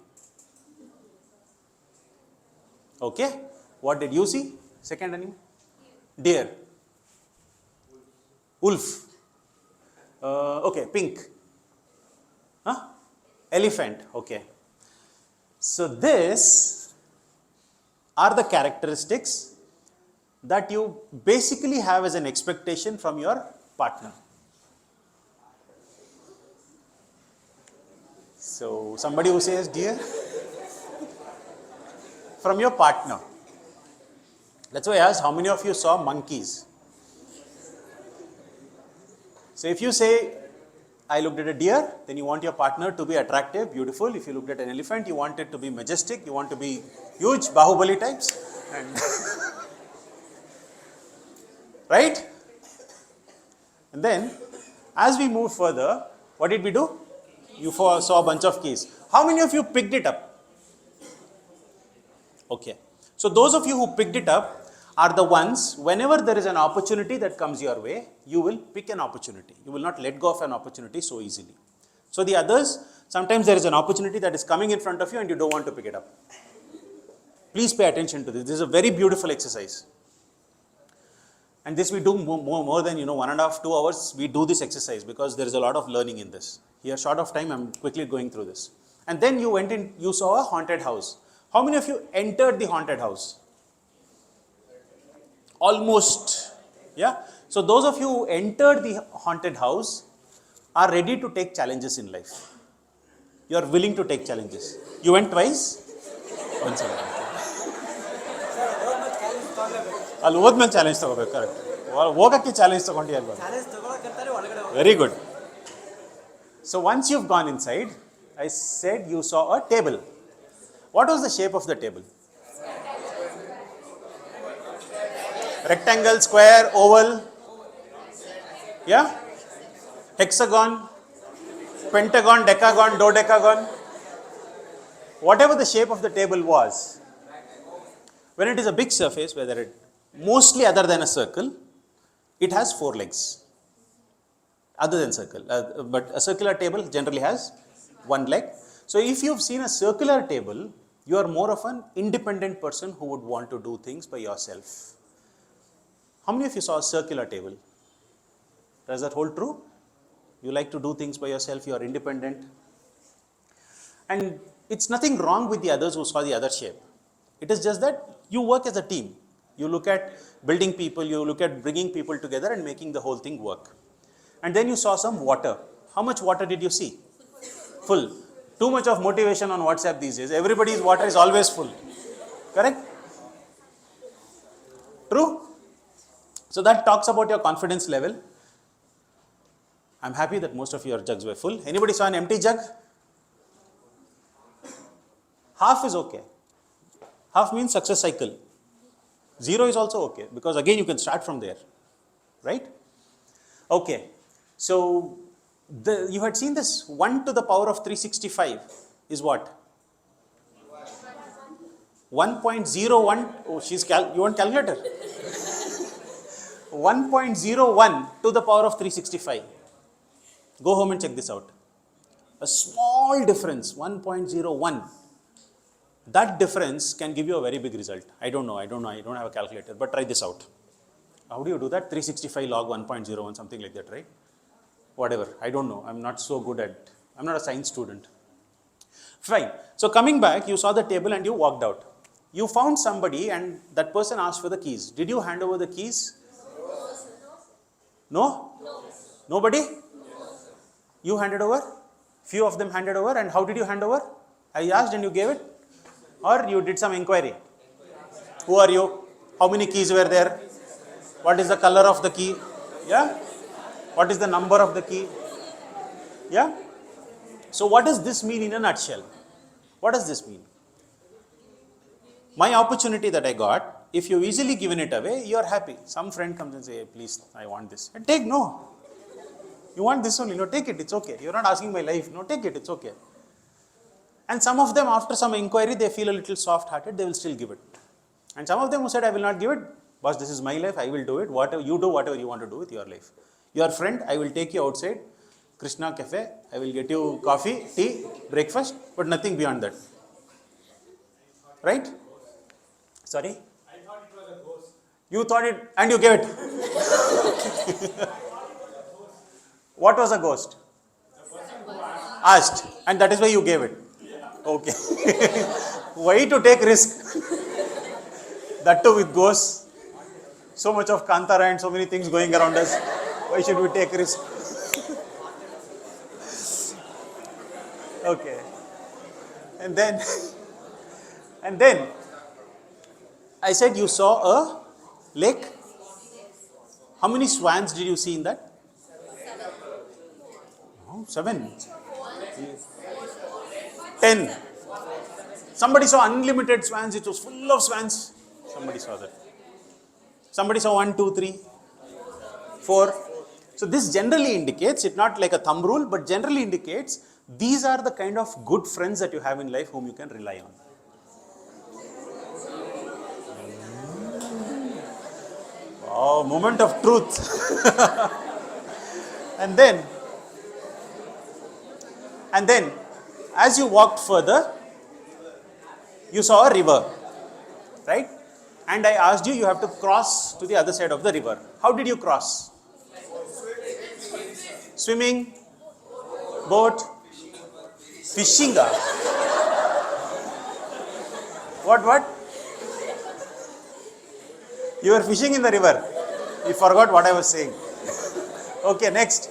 Okay. What did you see? Second animal? Deer. Wolf. Okay, pink. Huh? Elephant. Okay. So these are the characteristics that you basically have as an expectation from your partner. So somebody who says deer. from your partner. That's why I asked how many of you saw monkeys. So if you say, I looked at a deer, then you want your partner to be attractive, beautiful. If you looked at an elephant, you want it to be majestic, you want to be huge, Bahubali types. And right? And then, as we move further, what did we do? You saw a bunch of keys. How many of you picked it up? Okay. So those of you who picked it up are the ones, whenever there is an opportunity that comes your way, you will pick an opportunity. You will not let go of an opportunity so easily. So the others, sometimes there is an opportunity that is coming in front of you and you don't want to pick it up. Please pay attention to this. This is a very beautiful exercise. And this we do more than 1.5, 2 hours. We do this exercise because there is a lot of learning in this. Here, short of time, I'm quickly going through this. And then you went in, you saw a haunted house. How many of you entered the haunted house? Almost. Yeah. So those of you who entered the haunted house are ready to take challenges in life. You are willing to take challenges. You went twice? Once again. ಅಲ್ಲಿ ಹೋದ್ಮೇಲೆ challenge ತಗೋಬೇಕು correct ಹೋಗಕ್ಕೆ challenge ತಗೊಂಡು very good so once you've gone inside, I said you saw a table. What was the shape of the table? Rectangle, square, oval, yeah, hexagon, pentagon, decagon, dodecagon, whatever the shape of the table was. When it is a big surface, whether it mostly other than a circle, it has 4 legs. Other than circle, but a circular table generally has 1 leg. So if you've seen a circular table, you are more of an independent person who would want to do things by yourself. How many of you saw a circular table? Does that hold true? You like to do things by yourself, you are independent. And it's nothing wrong with the others who saw the other shape. It is just that you work as a team. You look at building people, you look at bringing people together and making the whole thing work. And then you saw some water. How much water did you see? Full. Too much of motivation on WhatsApp these days. Everybody's water is always full. Correct? True? So that talks about your confidence level. I'm happy that most of your jugs were full. Anybody saw an empty jug? Half is okay. Half means success cycle. 0 is also okay because again you can start from there. Right? Okay. So you had seen this 1 to the power of 365 is what? 1.01. Oh, you want calculator? 1.01 to the power of 365. Go home and check this out. A small difference, 1.01. That difference can give you a very big result. I don't know, I don't have a calculator, but try this out. How do you do that? 365 log 1.01, something like that, right? Whatever, I don't know, I'm not so good at, I'm not a science student. Fine, so coming back, you saw the table and you walked out. You found somebody and that person asked for the keys. Did you hand over the keys? No? Nobody? You handed over? Few of them handed over, and how did you hand over? I asked and you gave it? Or you did some inquiry? Who are you? How many keys were there? What is the color of the key? Yeah? What is the number of the key? Yeah? So what does this mean in a nutshell? What does this mean? My opportunity that I got, if you've easily given it away, you are happy. Some friend comes and say, hey, please, I want this. And take, no. You want this only? No, take it, it's okay. You're not asking my life. No, take it, it's okay. And some of them, after some inquiry, they feel a little soft-hearted, they will still give it. And some of them who said, I will not give it, boss, this is my life, I will do it. Whatever you do, whatever you want to do with your life. Your friend, I will take you outside, Krishna Cafe, I will get you coffee, tea, breakfast, but nothing beyond that. Right? Sorry? I thought it was a ghost. You thought it, and you gave it. What was a ghost? Asked, and that is why you gave it. Okay. Why to take risk? That too with ghosts. So much of Kantara and so many things going around us. Why should we take risk? Okay. And then I said you saw a lake. How many swans did you see in that? 7. 10. Somebody saw unlimited swans. It was full of swans. Somebody saw that. Somebody saw 1, 2, 3, 4. So this generally indicates, it's not like a thumb rule, but generally indicates these are the kind of good friends that you have in life whom you can rely on. Oh, moment of truth. And then, as you walked further, you saw a river, right? And I asked you, you have to cross to the other side of the river. How did you cross? Swimming, boat, fishing. What? You were fishing in the river. You forgot what I was saying. Okay, next.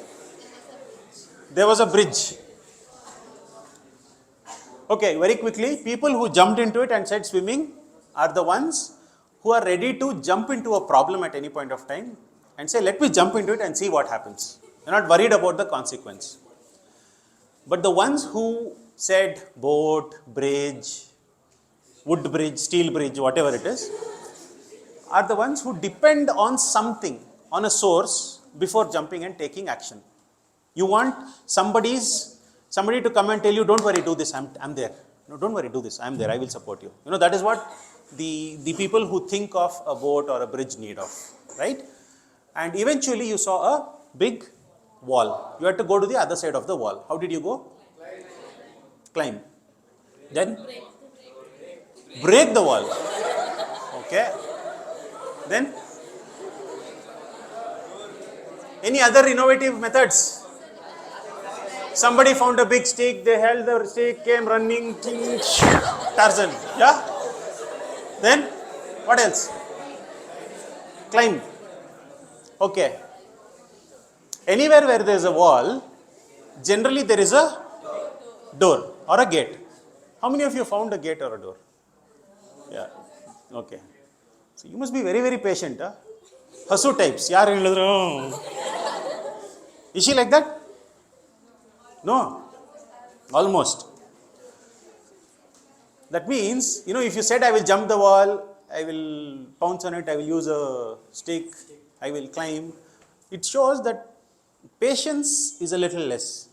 There was a bridge. Okay, very quickly, people who jumped into it and said swimming are the ones who are ready to jump into a problem at any point of time and say, let me jump into it and see what happens. They're not worried about the consequence. But the ones who said boat, bridge, wood bridge, steel bridge, whatever it is, are the ones who depend on something, on a source, before jumping and taking action. You want somebody to come and tell you, don't worry, do this, I'm there. No, don't worry, do this, I'm there, I will support you. You know, that is what the people who think of a boat or a bridge need of, right? And eventually you saw a big wall. You had to go to the other side of the wall. How did you go? Climb. Then? Break the wall. Okay. Then? Any other innovative methods? Somebody found a big stick, they held the stick, came running, Tarzan. Yeah? Then? What else? Climb. Okay. Anywhere where there is a wall, generally there is a door or a gate. How many of you found a gate or a door? Yeah. Okay. So you must be very, very patient. Huh? Hasu types. Is she like that? No. Almost. That means, if you said, I will jump the wall, I will pounce on it, I will use a stick, I will climb, it shows that patience is a little less.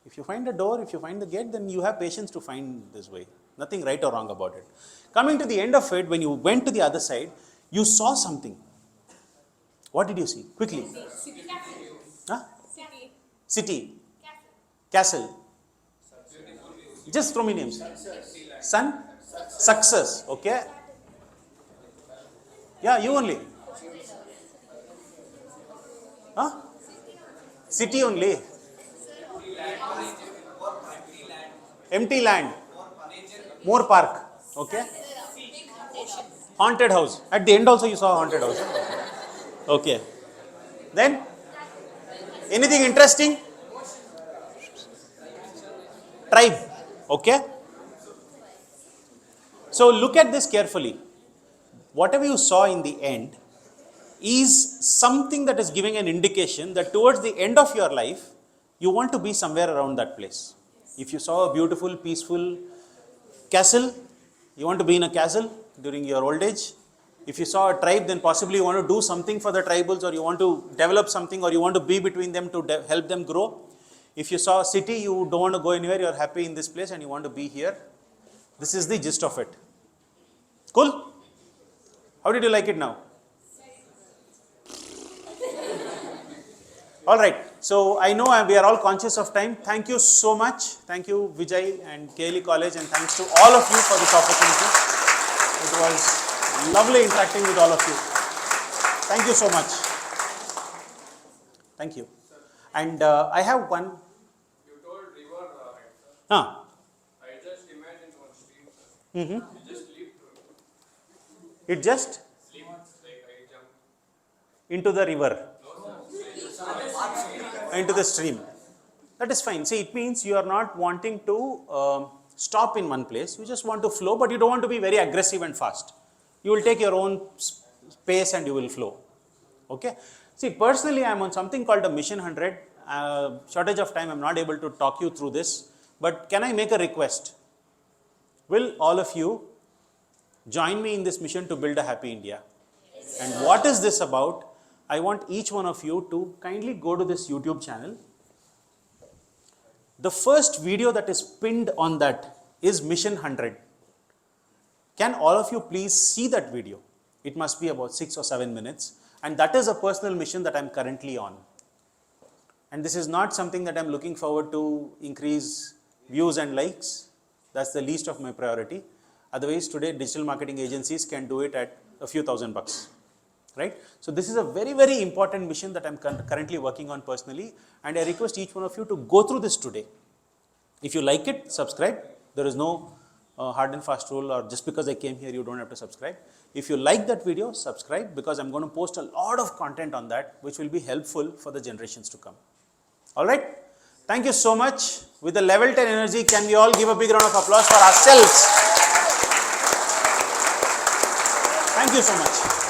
If you find a door, if you find the gate, then you have patience to find this way. Nothing right or wrong about it. Coming to the end of it, when you went to the other side, you saw something. What did you see? Quickly. City. Huh? City. City. Castle. Just throw me names. Sun? Success. Okay. Yeah, you only. Huh? City only. Empty land. More park. Okay. Haunted house. At the end also you saw a haunted house. Okay. Then? Anything interesting? Tribe. Okay. So look at this carefully. Whatever you saw in the end is something that is giving an indication that towards the end of your life, you want to be somewhere around that place. If you saw a beautiful, peaceful castle, you want to be in a castle during your old age. If you saw a tribe, then possibly you want to do something for the tribals, or you want to develop something, or you want to be between them to help them grow. If you saw a city, you don't want to go anywhere, you are happy in this place and you want to be here. This is the gist of it. Cool? How did you like it now? All right. So I know we are all conscious of time. Thank you so much. Thank you, Vijay and KLE College, and thanks to all of you for this opportunity. It was lovely interacting with all of you. Thank you so much. Thank you. And I have one. You told river, right, sir? Huh. I just imagined one stream, sir. Mm-hmm. You just leap through It just sleep, like I jump. into the river, into the stream. That is fine. See, it means you are not wanting to stop in one place. You just want to flow, but you don't want to be very aggressive and fast. You will take your own pace and you will flow. Okay. See, personally, I am on something called a Mission 100. Shortage of time, I am not able to talk you through this. But can I make a request? Will all of you join me in this mission to build a happy India? Yes, and what is this about? I want each one of you to kindly go to this YouTube channel. The first video that is pinned on that is Mission 100. Can all of you please see that video? It must be about 6 or 7 minutes. And that is a personal mission that I am currently on. And this is not something that I am looking forward to increase views and likes. That's the least of my priority. Otherwise, today digital marketing agencies can do it at a few $1,000, right? So this is a very, very important mission that I'm currently working on personally, and I request each one of you to go through this today. If you like it, subscribe. There is no hard and fast rule, or just because I came here, you don't have to subscribe. If you like that video, subscribe, because I'm going to post a lot of content on that, which will be helpful for the generations to come. All right? Thank you so much. With the level 10 energy, can we all give a big round of applause for ourselves? Thank you so much.